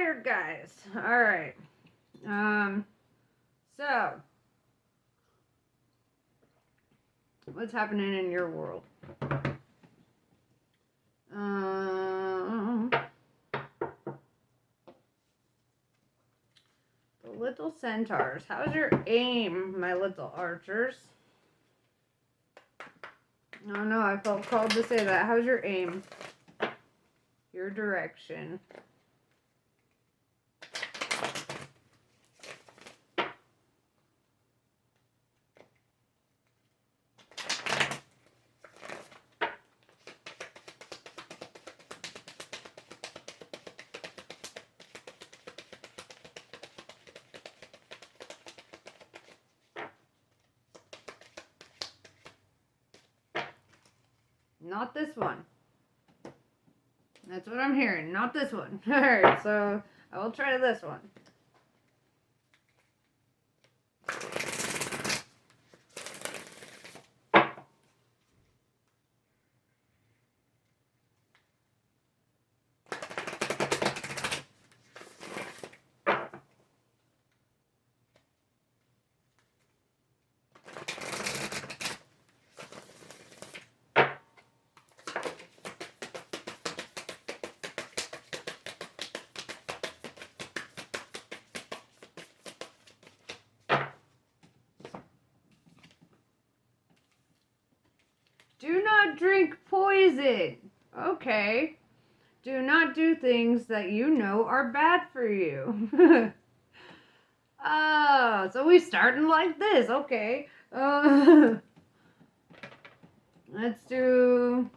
tired, guys. All right. So what's happening in your world? The little centaurs. How's your aim, my little archers? Oh no, I felt called to say that. How's your aim? Your direction. Not this one. That's what I'm hearing. Not this one. Alright, so I will try this one. Do not drink poison. Okay. Do not do things that you know are bad for you. Oh, so we starting like this. Okay. Let's do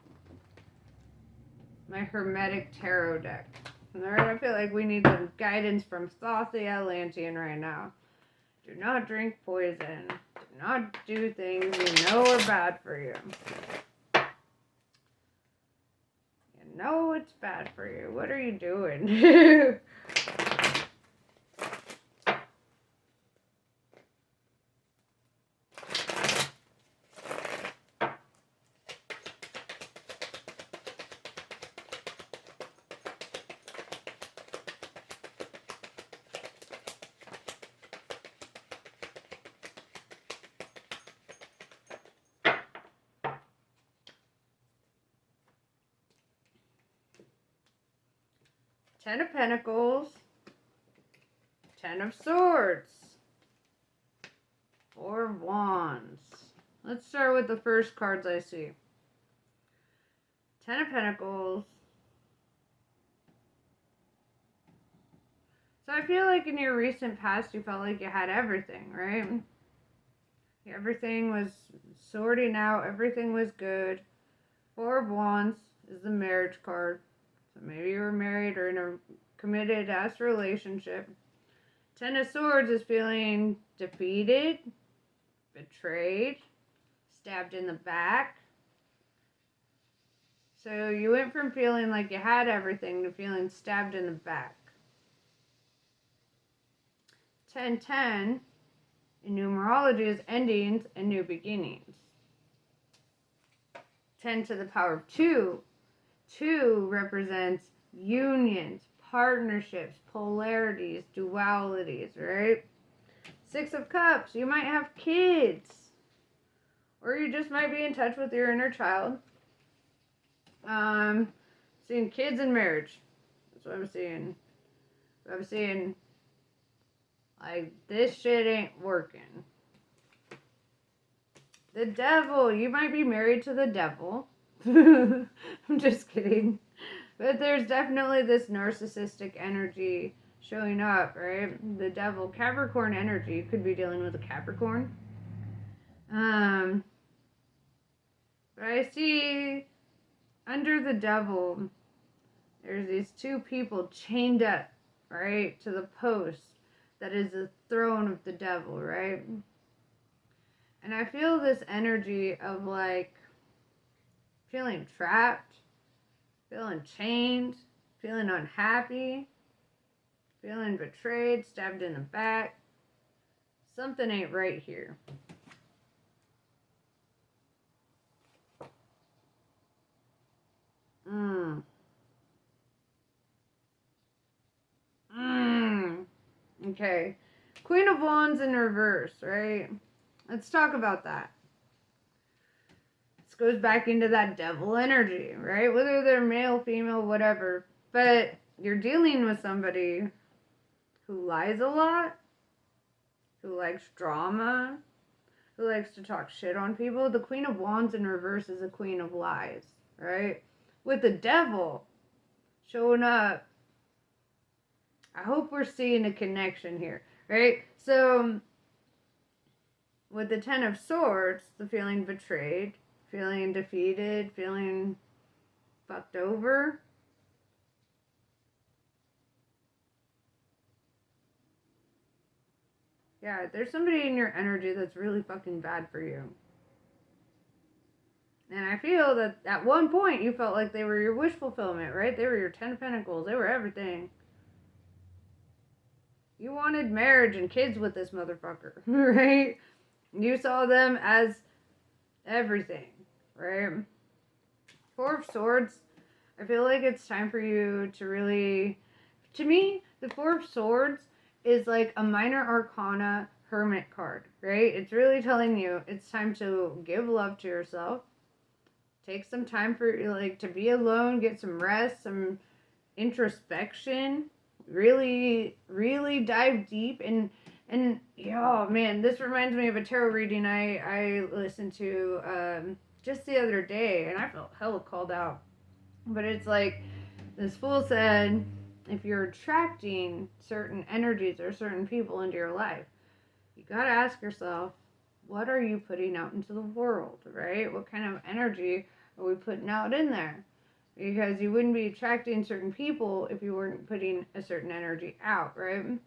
my Hermetic Tarot deck. Alright, I feel like we need some guidance from Thoth the Atlantean right now. Do not drink poison. Do not do things you know are bad for you. You know it's bad for you. What are you doing? 10 of Pentacles, 10 of Swords, 4 of Wands. Let's start with the first cards I see. 10 of Pentacles. So I feel like in your recent past you felt like you had everything, right? Everything was sorting out, everything was good. 4 of Wands is the marriage card. So maybe you were married or in a committed ass relationship. 10 of Swords is feeling defeated, betrayed, stabbed in the back. So you went from feeling like you had everything to feeling stabbed in the back. 10-10 in numerology is endings and new beginnings. 10 to the power of 2. 2 represents unions, partnerships, polarities, dualities, right? 6 of Cups, you might have kids. Or you just might be in touch with your inner child. Seeing kids and marriage. That's what I'm seeing. I'm seeing, like, this shit ain't working. The devil, you might be married to the devil. I'm just kidding. But there's definitely this narcissistic energy showing up, right? The devil, Capricorn energy. You could be dealing with a Capricorn. But I see under the devil, there's these 2 people chained up, right, to the post that is the throne of the devil, right? And I feel this energy of, like, feeling trapped, feeling chained, feeling unhappy, feeling betrayed, stabbed in the back. Something ain't right here. Okay. Queen of Wands in reverse, right? Let's talk about that. This goes back into that devil energy, right? Whether they're male, female, whatever. But you're dealing with somebody who lies a lot, who likes drama, who likes to talk shit on people. The Queen of Wands in reverse is a queen of lies, right? With the devil showing up, I hope we're seeing a connection here, right? So, with the Ten of Swords, the feeling betrayed, feeling defeated, feeling fucked over. Yeah, there's somebody in your energy that's really fucking bad for you. And I feel that at one point you felt like they were your wish fulfillment, right? They were your 10 of Pentacles. They were everything. You wanted marriage and kids with this motherfucker, right? You saw them as everything, right? Four of Swords, I feel like it's time for you to really, to me, the Four of Swords is like a minor arcana hermit card, right? It's really telling you it's time to give love to yourself. Take some time for like to be alone, get some rest, some introspection, really dive deep and yeah, oh man, this reminds me of a tarot reading I listened to just the other day, and I felt hella called out. But it's like this fool said, if you're attracting certain energies or certain people into your life, you gotta ask yourself, what are you putting out into the world, right? What kind of energy are we putting out in there? Because you wouldn't be attracting certain people if you weren't putting a certain energy out, right?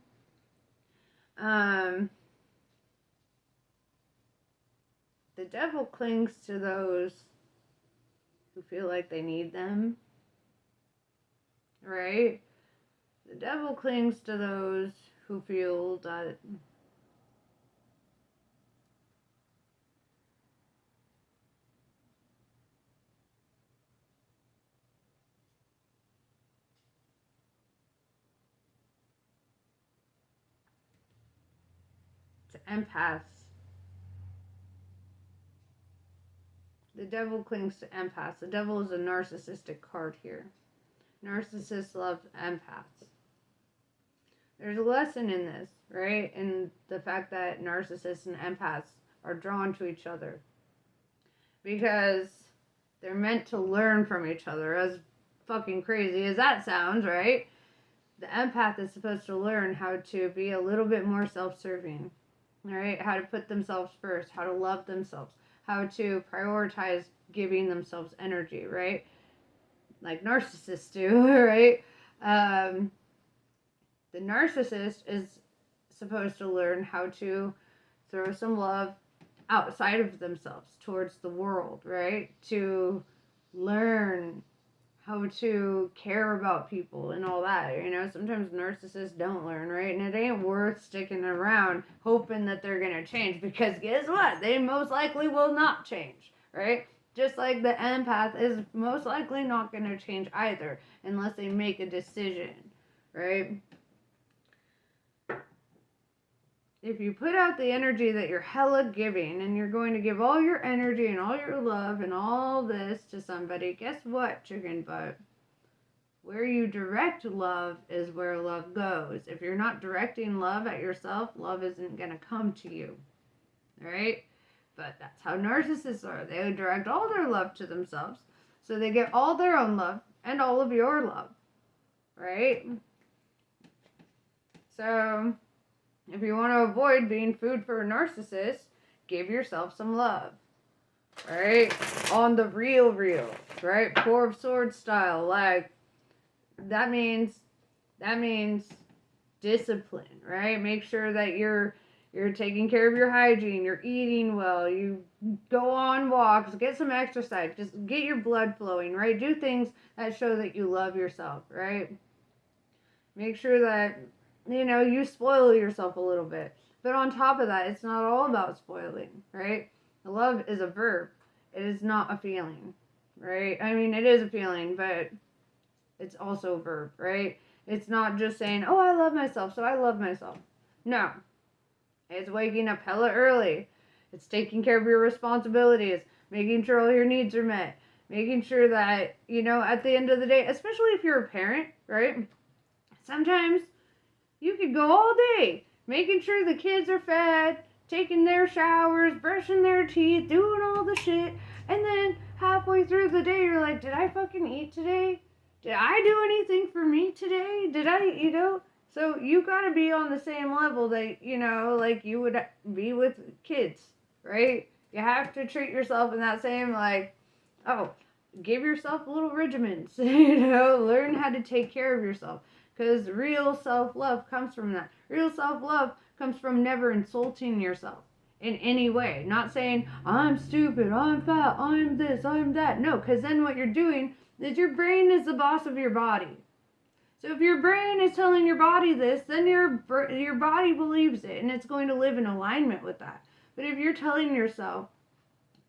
The devil clings to those who feel like they need them, right? The devil clings to those who feel that to empaths. The devil clings to empaths. The devil is a narcissistic card here. Narcissists love empaths. There's a lesson in this, right? In the fact that narcissists and empaths are drawn to each other. Because they're meant to learn from each other, as fucking crazy as that sounds, right? The empath is supposed to learn how to be a little bit more self-serving, right? How to put themselves first, how to love themselves, how to prioritize giving themselves energy, right? Like narcissists do, right? The narcissist is supposed to learn how to throw some love outside of themselves towards the world, right? To learn how to care about people and all that. You know, sometimes narcissists don't learn, right? And it ain't worth sticking around hoping that they're going to change, because guess what? They most likely will not change, right? Just like the empath is most likely not going to change either unless they make a decision, right? If you put out the energy that you're hella giving and you're going to give all your energy and all your love and all this to somebody, guess what, chicken butt? Where you direct love is where love goes. If you're not directing love at yourself, love isn't going to come to you. Right? But that's how narcissists are. They direct all their love to themselves, so they get all their own love and all of your love. Right? So, if you want to avoid being food for a narcissist, give yourself some love. Right? On the real, right? Four of Swords style. Like, that means discipline, right? Make sure that you're taking care of your hygiene, you're eating well, you go on walks, get some exercise, just get your blood flowing, right? Do things that show that you love yourself, right? Make sure that, you know, you spoil yourself a little bit. But on top of that, it's not all about spoiling, right? Love is a verb. It is not a feeling, right? I mean, it is a feeling, but it's also a verb, right? It's not just saying, oh, I love myself, so I love myself. No. It's waking up hella early. It's taking care of your responsibilities, making sure all your needs are met, making sure that, at the end of the day, especially if you're a parent, right? Sometimes you could go all day making sure the kids are fed, taking their showers, brushing their teeth, doing all the shit, and then halfway through the day, you're like, did I fucking eat today? Did I do anything for me today? Did I? So you gotta be on the same level that, like you would be with kids, right? You have to treat yourself in that same, like, oh, give yourself little regimens, learn how to take care of yourself. Because real self-love comes from that. Real self-love comes from never insulting yourself in any way. Not saying, I'm stupid, I'm fat, I'm this, I'm that. No, because then what you're doing is your brain is the boss of your body. So if your brain is telling your body this, then your body believes it, and it's going to live in alignment with that. But if you're telling yourself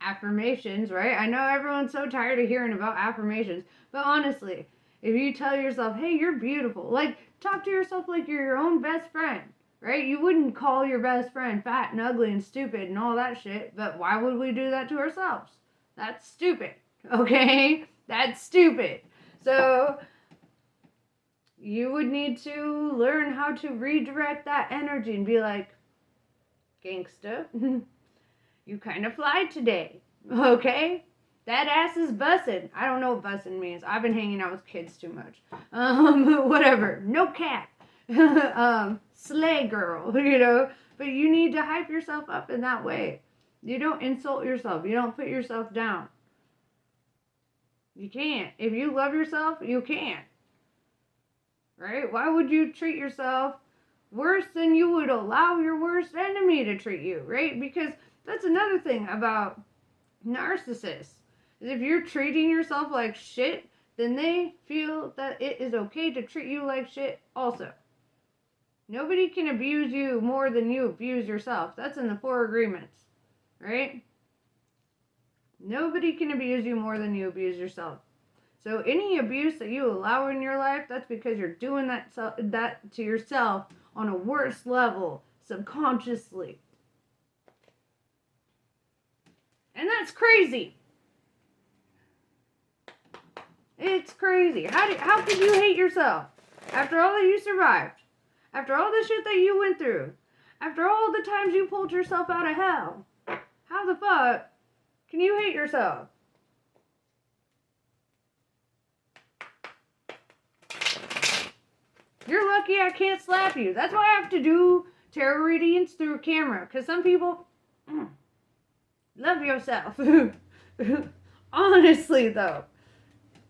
affirmations, right? I know everyone's so tired of hearing about affirmations, but honestly, if you tell yourself, hey, you're beautiful, like, talk to yourself like you're your own best friend, right? You wouldn't call your best friend fat and ugly and stupid and all that shit, but why would we do that to ourselves? That's stupid, okay? That's stupid. So you would need to learn how to redirect that energy and be like, gangsta, you kind of fly today, okay? That ass is bussin'. I don't know what bussin' means. I've been hanging out with kids too much. Whatever. No cap. Slay girl, But you need to hype yourself up in that way. You don't insult yourself. You don't put yourself down. You can't. If you love yourself, you can't. Right? Why would you treat yourself worse than you would allow your worst enemy to treat you, right? Because that's another thing about narcissists. Is if you're treating yourself like shit, then they feel that it is okay to treat you like shit also. Nobody can abuse you more than you abuse yourself. That's in the 4 agreements, right? Nobody can abuse you more than you abuse yourself. So any abuse that you allow in your life, that's because you're doing that to yourself on a worse level, subconsciously. And that's crazy. It's crazy. How could you hate yourself? After all that you survived. After all the shit that you went through. After all the times you pulled yourself out of hell. How the fuck can you hate yourself? You're lucky I can't slap you. That's why I have to do tarot readings through a camera. Because some people, love yourself. Honestly, though.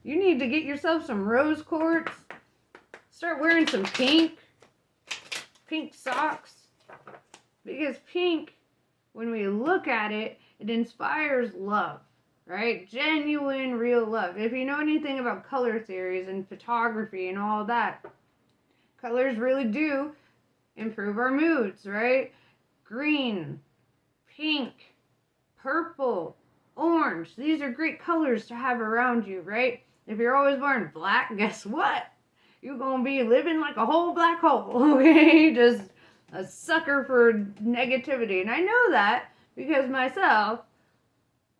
You need to get yourself some rose quartz. Start wearing some pink socks. Because pink, when we look at it, it inspires love. Right? Genuine, real love. If you know anything about color theories and photography and all that, colors really do improve our moods, right? Green, pink, purple, orange. These are great colors to have around you, right? If you're always wearing black, guess what? You're going to be living like a whole black hole, okay? Just a sucker for negativity. And I know that because myself,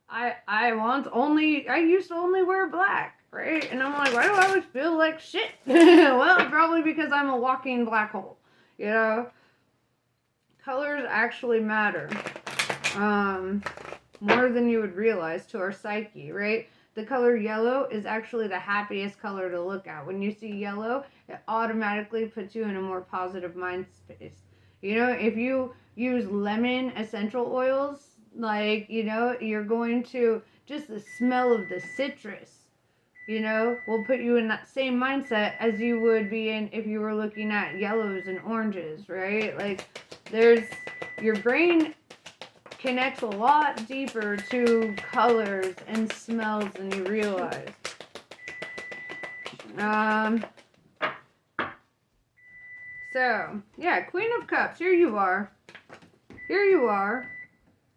I used to only wear black. Right? And I'm like, why do I always feel like shit? Well, probably because I'm a walking black hole. Colors actually matter. More than you would realize to our psyche, right? The color yellow is actually the happiest color to look at. When you see yellow, it automatically puts you in a more positive mind space. If you use lemon essential oils, like, you're going to, just the smell of the citrus, will put you in that same mindset as you would be in if you were looking at yellows and oranges, right? Like, your brain connects a lot deeper to colors and smells than you realize. So, yeah, Queen of Cups, here you are.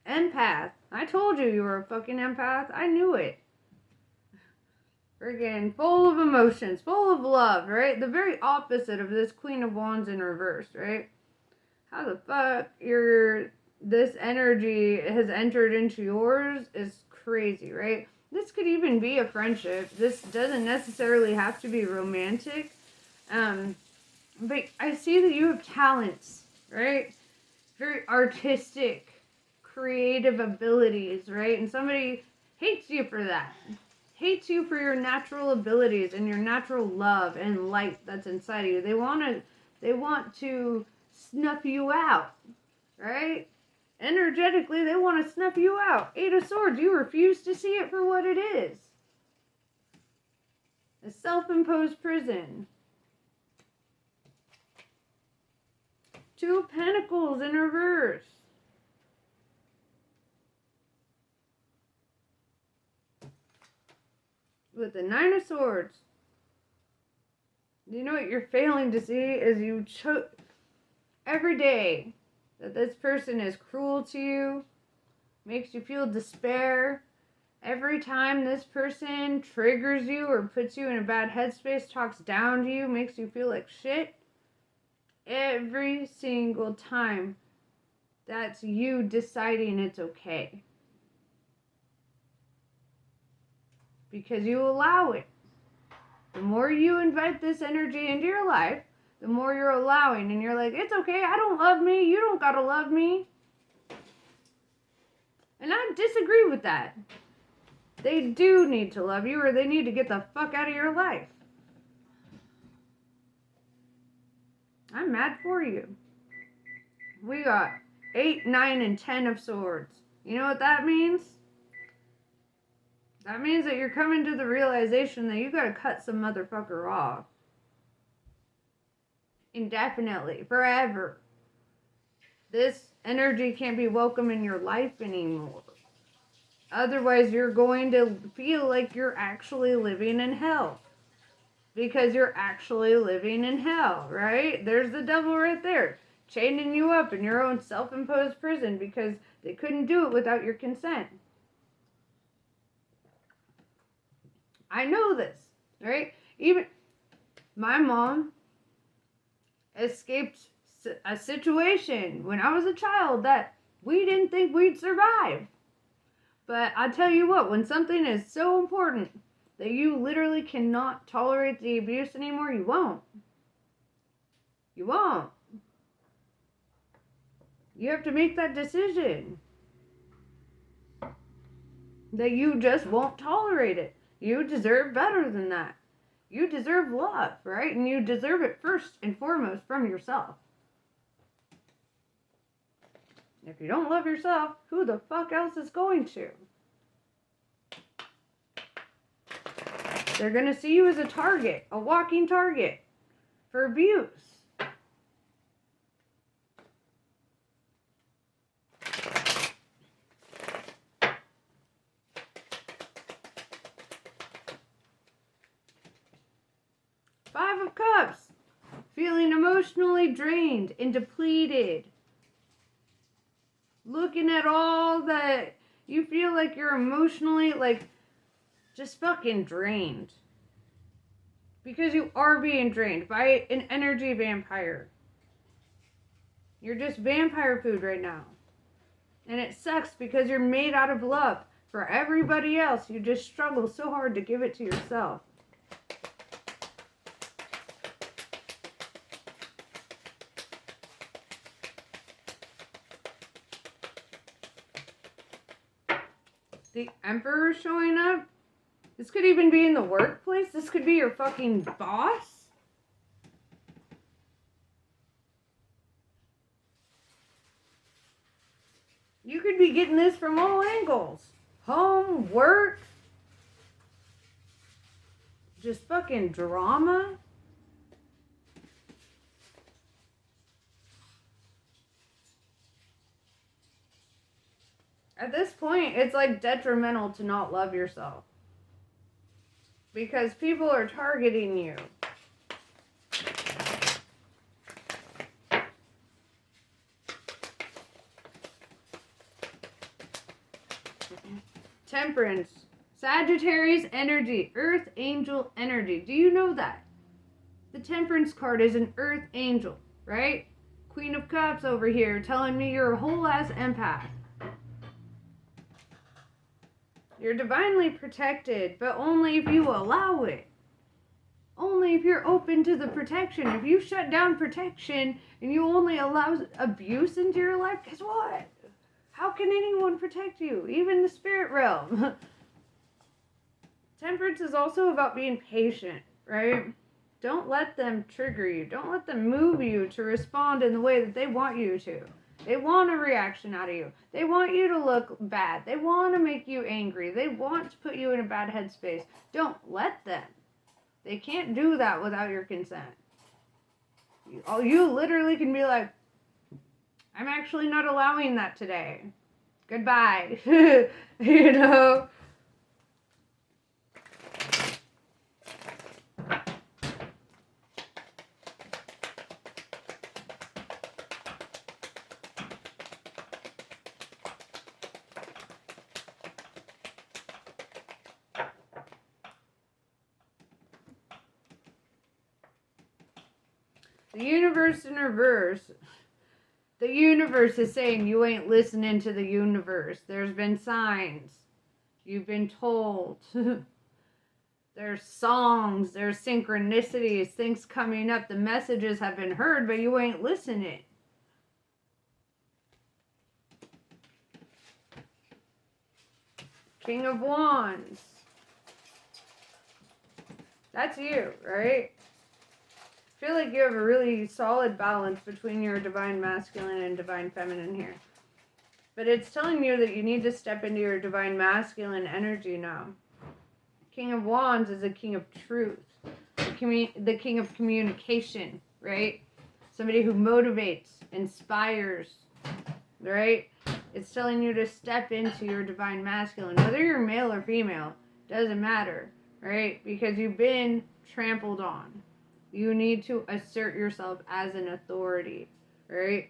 Empath. I told you were a fucking empath. I knew it. Friggin' full of emotions, full of love, right? The very opposite of this Queen of Wands in reverse, right? how the fuck this energy has entered into yours is crazy, right? This could even be a friendship. This doesn't necessarily have to be romantic. But I see that you have talents, right? Very artistic, creative abilities, right? And somebody hates you for that. Hates you for your natural abilities and your natural love and light that's inside of you. They want to snuff you out, right? Energetically, they want to snuff you out. Eight of Swords, you refuse to see it for what it is. A self-imposed prison. Two of Pentacles in reverse. With the Nine of Swords. You know what you're failing to see is you every day that this person is cruel to you, makes you feel despair. Every time this person triggers you or puts you in a bad headspace, talks down to you, makes you feel like shit. Every single time, that's you deciding it's okay. Because you allow it. The more you invite this energy into your life, the more you're allowing. And you're like, it's okay, I don't love me, you don't gotta love me. And I disagree with that. They do need to love you, or they need to get the fuck out of your life. I'm mad for you. We got 8, 9, and 10 of Swords. You know what that means? That means that you're coming to the realization that you gotta cut some motherfucker off. Indefinitely. Forever. This energy can't be welcome in your life anymore. Otherwise, you're going to feel like you're actually living in hell. Because you're actually living in hell, right? There's the devil right there. Chaining you up in your own self-imposed prison because they couldn't do it without your consent. I know this, right? Even my mom escaped a situation when I was a child that we didn't think we'd survive. But I tell you what, when something is so important that you literally cannot tolerate the abuse anymore, you won't. You won't. You have to make that decision. That you just won't tolerate it. You deserve better than that. You deserve love, right? And you deserve it first and foremost from yourself. If you don't love yourself, who the fuck else is going to? They're going to see you as a target, a walking target for abuse. Five of Cups, feeling emotionally drained and depleted. Looking at all that, you feel like you're emotionally, just fucking drained. Because you are being drained by an energy vampire. You're just vampire food right now. And it sucks because you're made out of love. For everybody else, you just struggle so hard to give it to yourself. The Emperor showing up. This could even be in the workplace. This could be your fucking boss. You could be getting this from all angles. Home, work. Just fucking drama. At this point, it's like detrimental to not love yourself. Because people are targeting you. Temperance. Sagittarius energy. Earth angel energy. Do you know that? The Temperance card is an earth angel, right? Queen of Cups over here telling me you're a whole ass empath. You're divinely protected, but only if you allow it. Only if you're open to the protection. If you shut down protection and you only allow abuse into your life, guess what? How can anyone protect you? Even the spirit realm. Temperance is also about being patient, right? Don't let them trigger you. Don't let them move you to respond in the way that they want you to. They want a reaction out of you. They want you to look bad. They want to make you angry. They want to put you in a bad headspace. Don't let them. They can't do that without your consent. You literally can be like, I'm actually not allowing that today. Goodbye. You know? The universe in reverse. The universe is saying you ain't listening to the universe. There's been signs. You've been told. There's songs. There's synchronicities. Things coming up. The messages have been heard, but you ain't listening. King of Wands. That's you, right? I feel like you have a really solid balance between your divine masculine and divine feminine here. But it's telling you that you need to step into your divine masculine energy now. King of Wands is a king of truth. The king of communication, right? Somebody who motivates, inspires, right? It's telling you to step into your divine masculine. Whether you're male or female, doesn't matter, right? Because you've been trampled on. You need to assert yourself as an authority, right?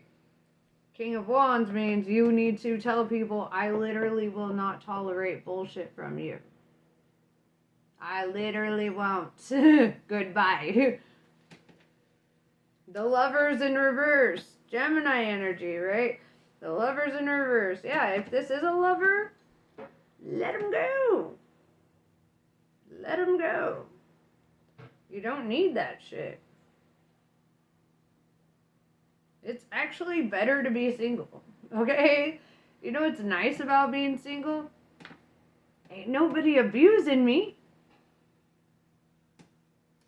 King of Wands means you need to tell people, I literally will not tolerate bullshit from you. I literally won't. Goodbye. The Lovers in reverse. Gemini energy, right? The Lovers in reverse. Yeah, if this is a lover, let him go. Let him go. You don't need that shit. It's actually better to be single, okay? You know what's nice about being single? Ain't nobody abusing me.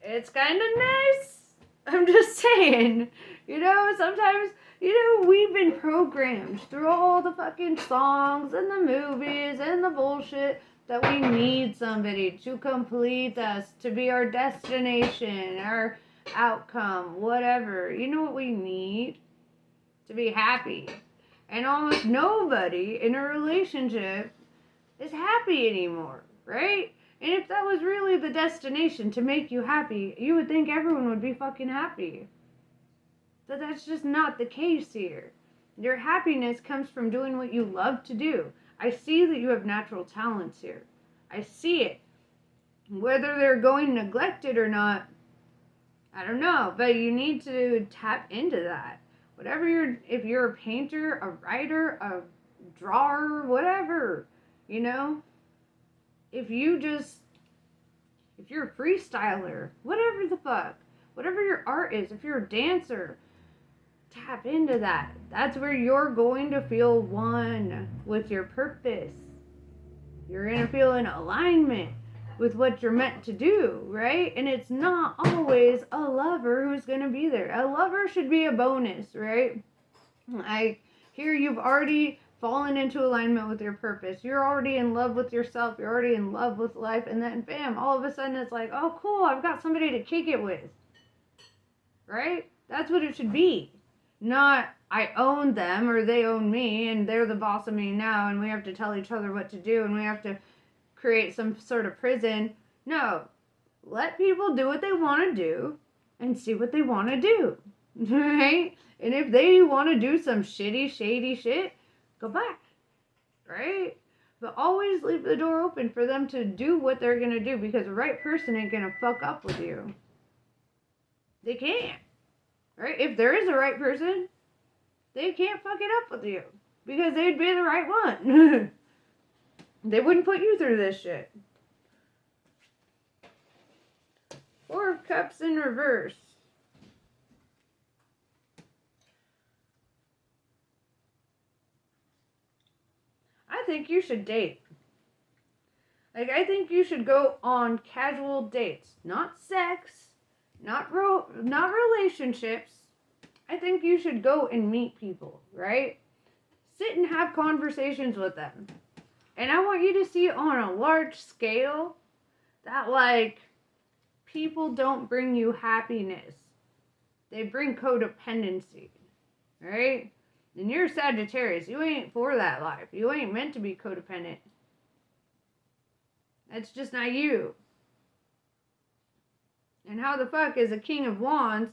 It's kind of nice. I'm just saying. You know, sometimes, we've been programmed through all the fucking songs and the movies and the bullshit that we need somebody to complete us, to be our destination, our outcome, whatever. You know what we need? To be happy. And almost nobody in a relationship is happy anymore, right? And if that was really the destination to make you happy, you would think everyone would be fucking happy. But that's just not the case here. Your happiness comes from doing what you love to do. I see that you have natural talents here. I see it. Whether they're going neglected or not, I don't know. But you need to tap into that. If you're a painter, a writer, a drawer, whatever, if you're a freestyler, whatever the fuck, whatever your art is, if you're a dancer, tap into that. That's where you're going to feel one with your purpose. You're going to feel in alignment with what you're meant to do, right? And it's not always a lover who's going to be there. A lover should be a bonus, right? I hear you've already fallen into alignment with your purpose. You're already in love with yourself. You're already in love with life. And then bam, all of a sudden it's like, oh cool, I've got somebody to kick it with. Right? That's what it should be. Not, I own them or they own me and they're the boss of me now and we have to tell each other what to do and we have to create some sort of prison. No. Let people do what they want to do and see what they want to do. Right? And if they want to do some shitty, shady shit, go back. Right? But always leave the door open for them to do what they're going to do because the right person ain't going to fuck up with you. They can't. Right? If there is a right person, they can't fuck it up with you. Because they'd be the right one. They wouldn't put you through this shit. 4 of Cups in reverse. I think you should date. Like, I think you should go on casual dates. Not sex. Not relationships. I think you should go and meet people, right? Sit and have conversations with them. And I want you to see on a large scale that, like, people don't bring you happiness. They bring codependency, right? And you're Sagittarius. You ain't for that life. You ain't meant to be codependent. That's just not you. And how the fuck is a King of Wands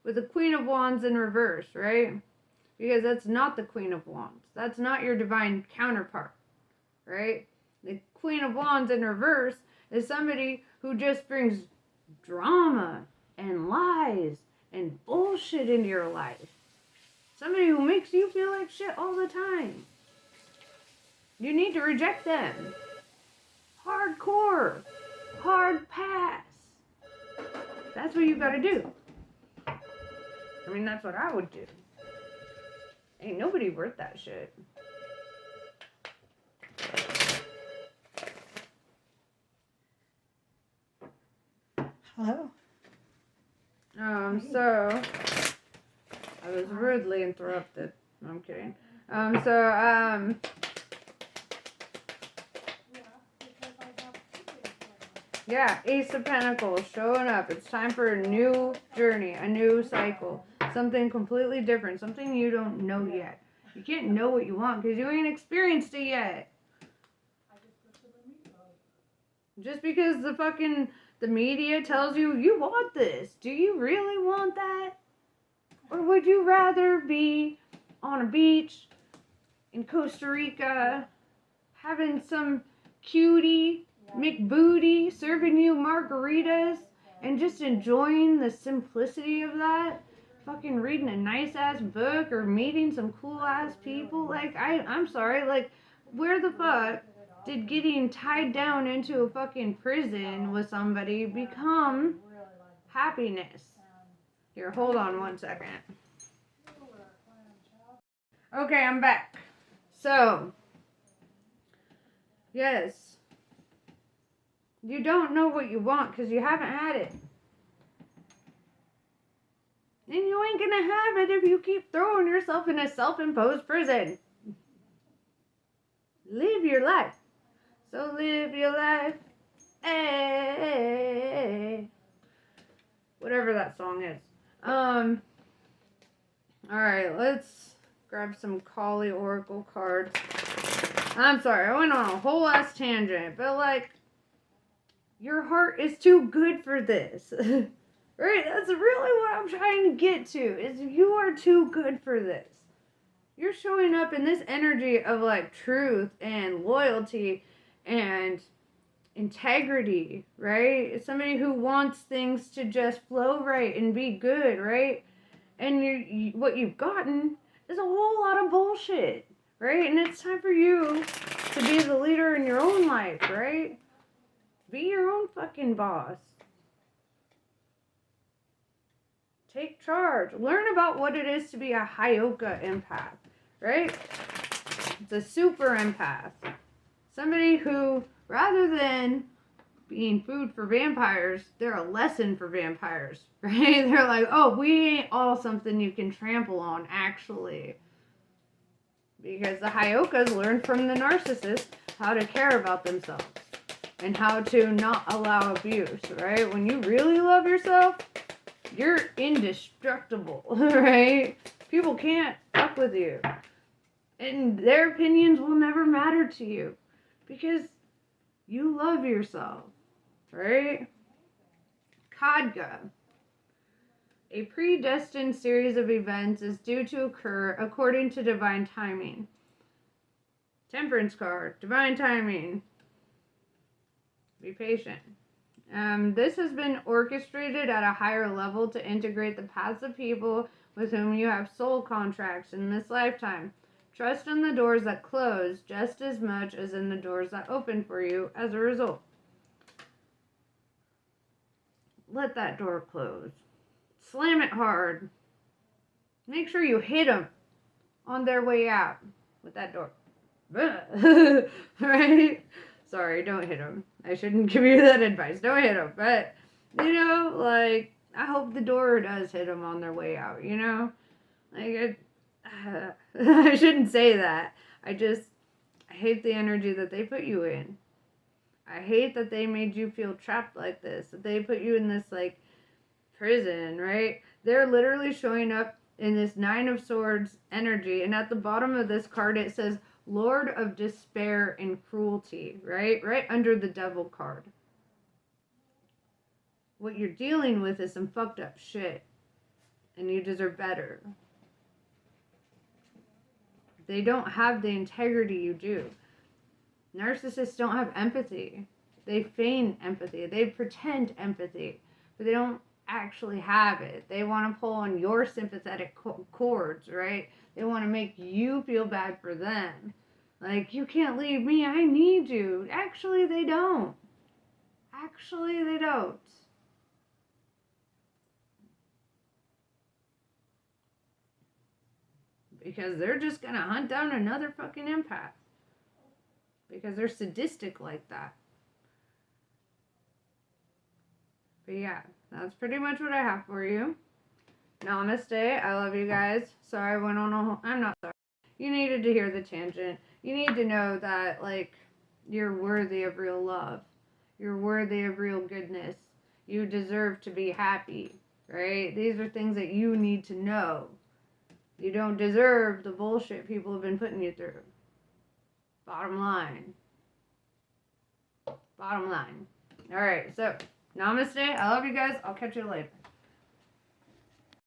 with a Queen of Wands in reverse, right? Because that's not the Queen of Wands. That's not your divine counterpart, right? The Queen of Wands in reverse is somebody who just brings drama and lies and bullshit into your life. Somebody who makes you feel like shit all the time. You need to reject them. Hardcore. Hard pass. That's what you gotta do. I mean, that's what I would do. Ain't nobody worth that shit. Hello. So I was rudely interrupted. No, I'm kidding. Yeah, Ace of Pentacles showing up. It's time for a new journey, a new cycle. Something completely different. Something you don't know yet. You can't know what you want because you ain't experienced it yet. Just because the media tells you want this, do you really want that? Or would you rather be on a beach in Costa Rica having some cutie McBooty serving you margaritas and just enjoying the simplicity of that? Fucking reading a nice ass book or meeting some cool ass people? Like, I'm sorry, like, where the fuck did getting tied down into a fucking prison with somebody become happiness? Here, hold on one second. Okay, I'm back. So, yes, you don't know what you want because you haven't had it. And you ain't gonna have it if you keep throwing yourself in a self-imposed prison. Live your life. So live your life. Hey. Whatever that song is. Alright, let's grab some Kali Oracle cards. I'm sorry, I went on a whole ass tangent, but like, your heart is too good for this. Right? That's really what I'm trying to get to, is you are too good for this. You're showing up in this energy of like truth and loyalty and integrity, right? Somebody who wants things to just flow right and be good, right? And what you've gotten is a whole lot of bullshit, right? And it's time for you to be the leader in your own life, right? Be your own fucking boss. Take charge. Learn about what it is to be a Hyoka empath, right? It's a super empath. Somebody who, rather than being food for vampires, they're a lesson for vampires, right? They're like, oh, we ain't all something you can trample on, actually. Because the Hyokas learn from the narcissist how to care about themselves and how to not allow abuse, right? When you really love yourself, you're indestructible, right? People can't fuck with you. And their opinions will never matter to you because you love yourself, right? Khadga. A predestined series of events is due to occur according to divine timing. Temperance card, divine timing. Be patient. This has been orchestrated at a higher level to integrate the paths of people with whom you have soul contracts in this lifetime. Trust in the doors that close just as much as in the doors that open for you as a result. Let that door close. Slam it hard. Make sure you hit them on their way out with that door. Right? Sorry, don't hit them. I shouldn't give you that advice. Don't hit them. But, you know, like, I hope the door does hit them on their way out, you know? Like, I shouldn't say that. I hate the energy that they put you in. I hate that they made you feel trapped like this. That they put you in this, like, prison, right? They're literally showing up in this Nine of Swords energy. And at the bottom of this card, it says, Lord of Despair and Cruelty, right? Right under the Devil card. What you're dealing with is some fucked up shit. And you deserve better. They don't have the integrity you do. Narcissists don't have empathy. They feign empathy. They pretend empathy. But they don't actually have it. They want to pull on your sympathetic cords, right? They want to make you feel bad for them. Like, you can't leave me. I need you. Actually, they don't. Actually, they don't. Because they're just going to hunt down another fucking empath. Because they're sadistic like that. But yeah, that's pretty much what I have for you. Namaste. I love you guys. Sorry I went on a whole... I'm not sorry. You needed to hear the tangent. You need to know that, like, you're worthy of real love. You're worthy of real goodness. You deserve to be happy, right? These are things that you need to know. You don't deserve the bullshit people have been putting you through. Bottom line. Bottom line. Alright, so, namaste. I love you guys. I'll catch you later.